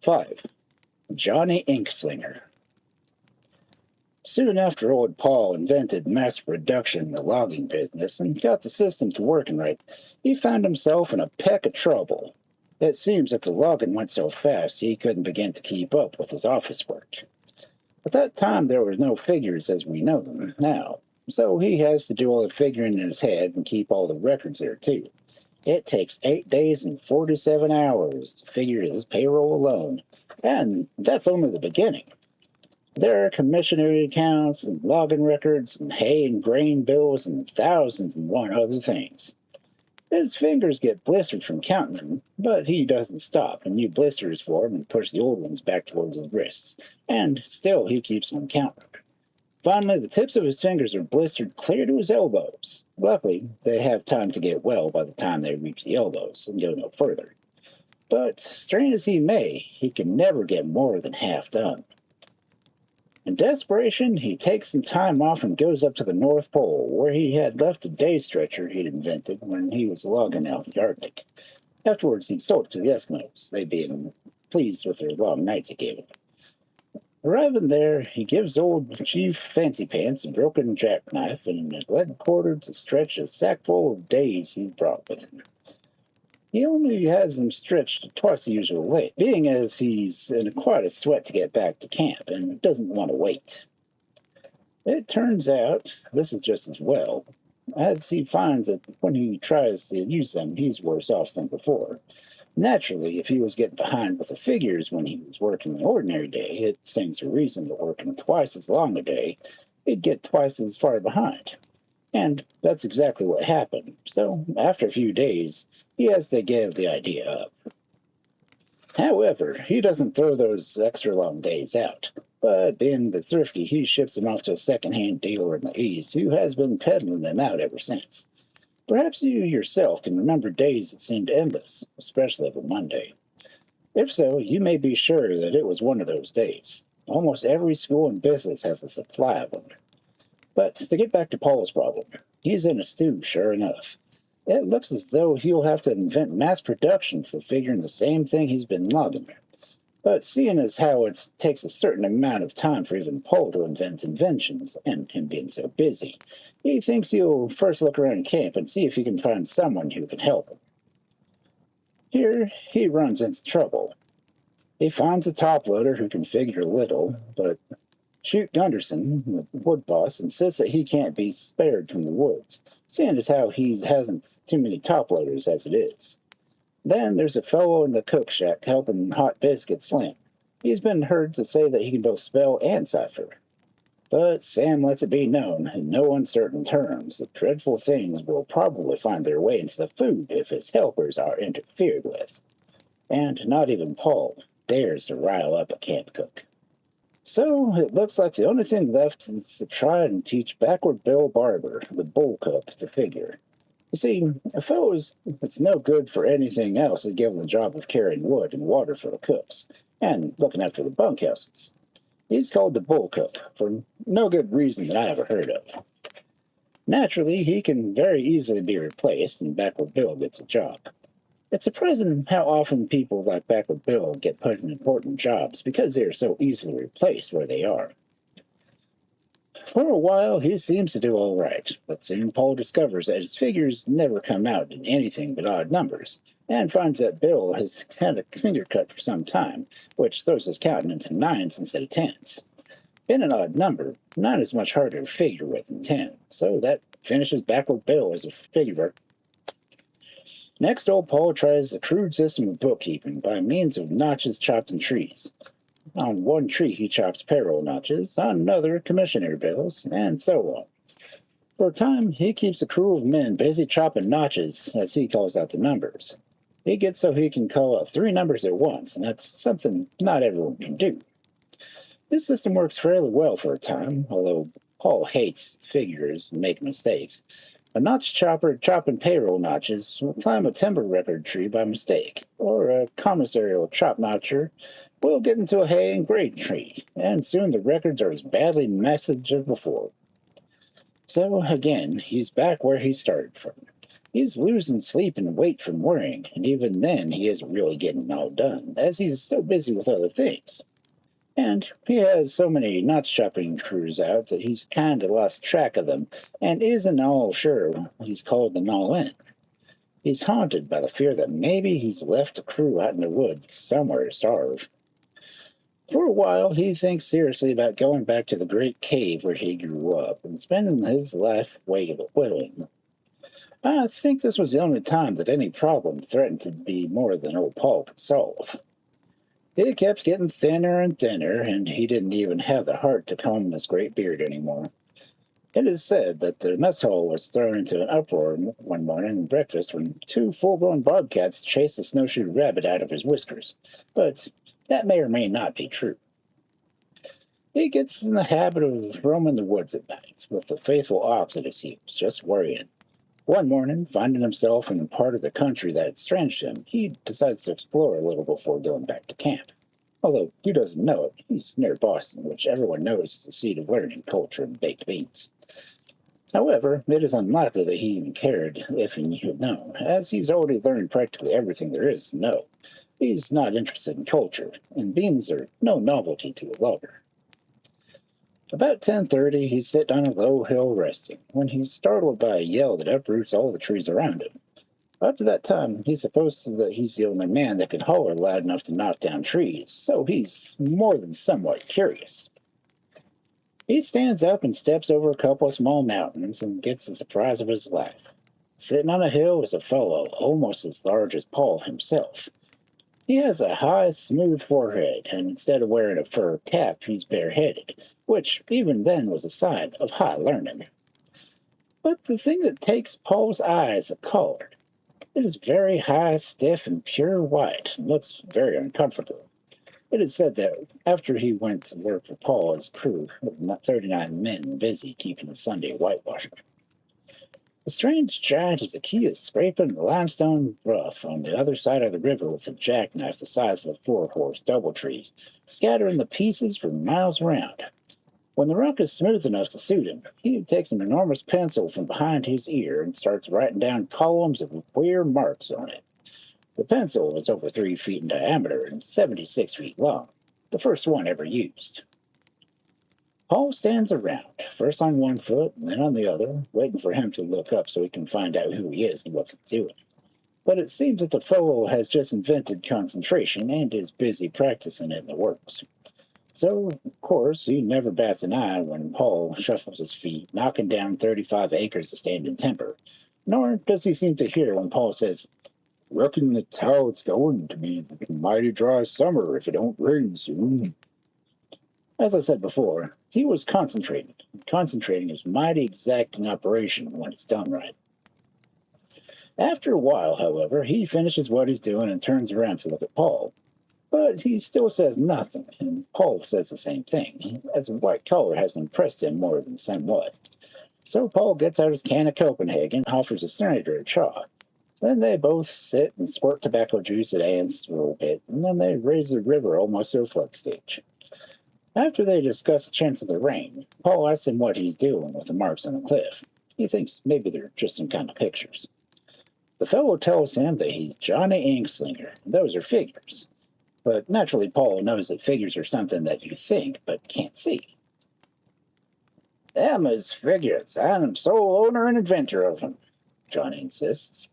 5. Johnny Inkslinger. Soon after old Paul invented mass production in the logging business and got the system to working right, he found himself in a peck of trouble. It seems that the logging went so fast he couldn't begin to keep up with his office work. At that time there were no figures as we know them now, so he has to do all the figuring in his head and keep all the records there too. It takes 8 days and 47 hours to figure his payroll alone, and that's only the beginning. There are commissionary accounts and logging records and hay and grain bills and thousands and one other things. His fingers get blistered from counting them, but he doesn't stop, and new blisters form and push the old ones back towards his wrists, and still he keeps on counting. Finally, the tips of his fingers are blistered clear to his elbows. Luckily, they have time to get well by the time they reach the elbows and go no further. But, strain as he may, he can never get more than half done. In desperation, he takes some time off and goes up to the North Pole, where he had left a day stretcher he'd invented when he was logging out in the Arctic. Afterwards, he sold it to the Eskimos, they being pleased with their long nights it gave him. Arriving there, he gives old Chief Fancy Pants a broken jackknife and a lead quarter to stretch a sackful of days he's brought with him. He only has them stretched twice the usual length, being as he's in quite a sweat to get back to camp and doesn't want to wait. It turns out this is just as well, as he finds that when he tries to use them, he's worse off than before. Naturally, if he was getting behind with the figures when he was working an ordinary day, it stands to reason that working twice as long a day, he'd get twice as far behind. And that's exactly what happened, so after a few days, he has to give the idea up. However, he doesn't throw those extra long days out, but being the thrifty, he ships them off to a second-hand dealer in the East who has been peddling them out ever since. Perhaps you yourself can remember days that seemed endless, especially of a Monday. If so, you may be sure that it was one of those days. Almost every school and business has a supply of them. But to get back to Paul's problem, he's in a stew, sure enough. It looks as though he'll have to invent mass production for figuring the same thing he's been logging. But seeing as how it takes a certain amount of time for even Paul to invent inventions, and him being so busy, he thinks he'll first look around camp and see if he can find someone who can help him. Here he runs into trouble. He finds a top loader who can figure a little, but Shoot Gunderson, the wood boss, insists that he can't be spared from the woods, seeing as how he hasn't too many top loaders as it is. Then there's a fellow in the cook shack helping Hot Biscuit Slim. He's been heard to say that he can both spell and cipher. But Sam lets it be known, in no uncertain terms, that dreadful things will probably find their way into the food if his helpers are interfered with. And not even Paul dares to rile up a camp cook. So it looks like the only thing left is to try and teach Backward Bill Barber, the bull cook, to figure. You see, a fellow that's no good for anything else is given the job of carrying wood and water for the cooks, and looking after the bunkhouses. He's called the bull cook, for no good reason that I ever heard of. Naturally, he can very easily be replaced, and Backward Bill gets a job. It's surprising how often people like Backward Bill get put in important jobs because they are so easily replaced where they are. For a while, he seems to do all right, but soon Paul discovers that his figures never come out in anything but odd numbers, and finds that Bill has had a finger cut for some time, which throws his counting into 9s instead of 10s. Being an odd number, 9 is much harder to figure with than 10, so that finishes Backward Bill as a figurer. Next, old Paul tries a crude system of bookkeeping by means of notches chopped in trees. On one tree he chops payroll notches, on another commissionary bills, and so on. For a time, he keeps a crew of men busy chopping notches, as he calls out the numbers. He gets so he can call out 3 numbers at once, and that's something not everyone can do. This system works fairly well for a time, although Paul hates figures and make mistakes. A notch chopper chopping payroll notches will climb a timber record tree by mistake, or a commissarial chop notcher will get into a hay and grain tree, and soon the records are as badly messed as before. So, again, he's back where he started from. He's losing sleep and weight from worrying, and even then he isn't really getting it all done, as he's so busy with other things. And he has so many nut shopping crews out that he's kind of lost track of them and isn't all sure he's called them all in. He's haunted by the fear that maybe he's left a crew out in the woods somewhere to starve. For a while, he thinks seriously about going back to the great cave where he grew up and spending his life whittling. I think this was the only time that any problem threatened to be more than old Paul could solve. He kept getting thinner and thinner, and he didn't even have the heart to comb his great beard anymore. It is said that the mess hall was thrown into an uproar one morning at breakfast when two full-grown bobcats chased a snowshoe rabbit out of his whiskers, but that may or may not be true. He gets in the habit of roaming the woods at night, with the faithful ox at his heels, just worrying. One morning, finding himself in a part of the country that estranged him, he decides to explore a little before going back to camp. Although he doesn't know it, he's near Boston, which everyone knows is the seat of learning, culture, and baked beans. However, it is unlikely that he even cared if he had known, as he's already learned practically everything there is to know. He's not interested in culture, and beans are no novelty to a logger. About 10:30, he's sitting on a low hill resting, when he's startled by a yell that uproots all the trees around him. Up to that time, he's supposed to that he's the only man that can holler loud enough to knock down trees, so he's more than somewhat curious. He stands up and steps over a couple of small mountains and gets the surprise of his life. Sitting on a hill is a fellow almost as large as Paul himself. He has a high, smooth forehead, and instead of wearing a fur cap, he's bareheaded, which even then was a sign of high learning. But the thing that takes Paul's eye is the color. It is very high, stiff, and pure white, and looks very uncomfortable. It is said that after he went to work for Paul as crew, with 39 men busy keeping the Sunday whitewashing. The strange giant is the key is scraping the limestone rough on the other side of the river with a jackknife the size of a 4-horse doubletree, scattering the pieces for miles around. When the rock is smooth enough to suit him, he takes an enormous pencil from behind his ear and starts writing down columns of queer marks on it. The pencil is over 3 feet in diameter and 76 feet long, the first one ever used. Paul stands around, first on one foot and then on the other, waiting for him to look up so he can find out who he is and what he's doing. But it seems that the fellow has just invented concentration and is busy practicing it in the works. So, of course, he never bats an eye when Paul shuffles his feet, knocking down 35 acres of standing timber. Nor does he seem to hear when Paul says, "Reckon that's how it's going to be a mighty dry summer if it don't rain soon." As I said before, he was concentrating. Concentrating is mighty exacting operation when it's done right. After a while, however, he finishes what he's doing and turns around to look at Paul. But he still says nothing, and Paul says the same thing, as a white collar has impressed him more than somewhat. So Paul gets out his can of Copenhagen and offers the senator a chaw. Then they both sit and squirt tobacco juice at ants for a little bit, and then they raise the river almost to a flood stage. After they discuss the chance of the rain, Paul asks him what he's doing with the marks on the cliff. He thinks maybe they're just some kind of pictures. The fellow tells him that he's Johnny Inkslinger. Those are figures. But naturally, Paul knows that figures are something that you think but can't see. "Them is figures. I'm sole owner and inventor of them," Johnny insists.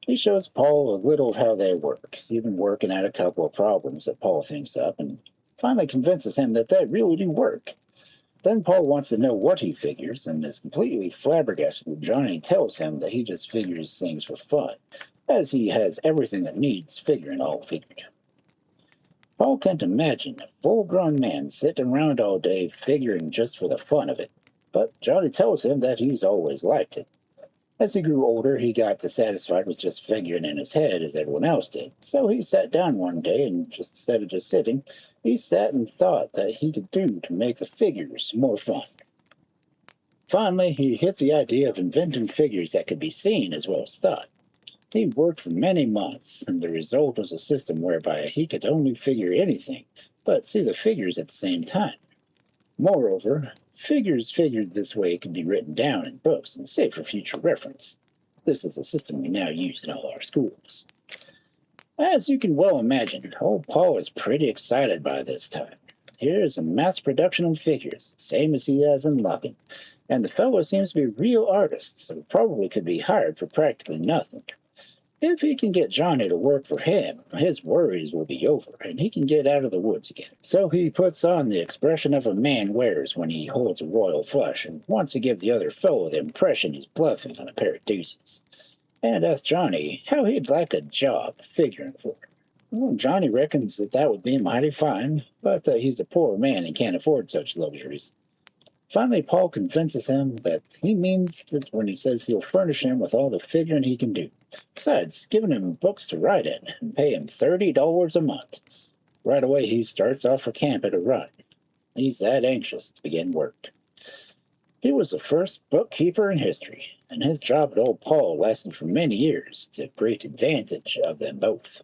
He shows Paul a little of how they work, even working out a couple of problems that Paul thinks up, and finally convinces him that they really do work. Then Paul wants to know what he figures, and is completely flabbergasted when Johnny tells him that he just figures things for fun, as he has everything that needs figuring all figured. Paul can't imagine a full-grown man sitting around all day figuring just for the fun of it, but Johnny tells him that he's always liked it. As he grew older, he got dissatisfied with just figuring in his head as everyone else did, so he sat down one day and instead of just sitting, he sat and thought that he could do to make the figures more fun. Finally, he hit the idea of inventing figures that could be seen as well as thought. He worked for many months, and the result was a system whereby he could only figure anything, but see the figures at the same time. Moreover, figures figured this way could be written down in books and saved for future reference. This is a system we now use in all our schools. As you can well imagine, old Paul is pretty excited by this time. Here's a mass production of figures, same as he has in logging, and the fellow seems to be a real artist, so probably could be hired for practically nothing. If he can get Johnny to work for him, his worries will be over, and he can get out of the woods again. So he puts on the expression of a man wears when he holds a royal flush, and wants to give the other fellow the impression he's bluffing on a pair of deuces. And asks Johnny how he'd like a job figuring for him. Well, Johnny reckons that would be mighty fine, but he's a poor man and can't afford such luxuries. Finally, Paul convinces him that he means that when he says he'll furnish him with all the figuring he can do. Besides, giving him books to write in and pay him $30 a month. Right away, he starts off for camp at a run. He's that anxious to begin work. He was the first bookkeeper in history, and his job at Old Paul lasted for many years to great advantage of them both.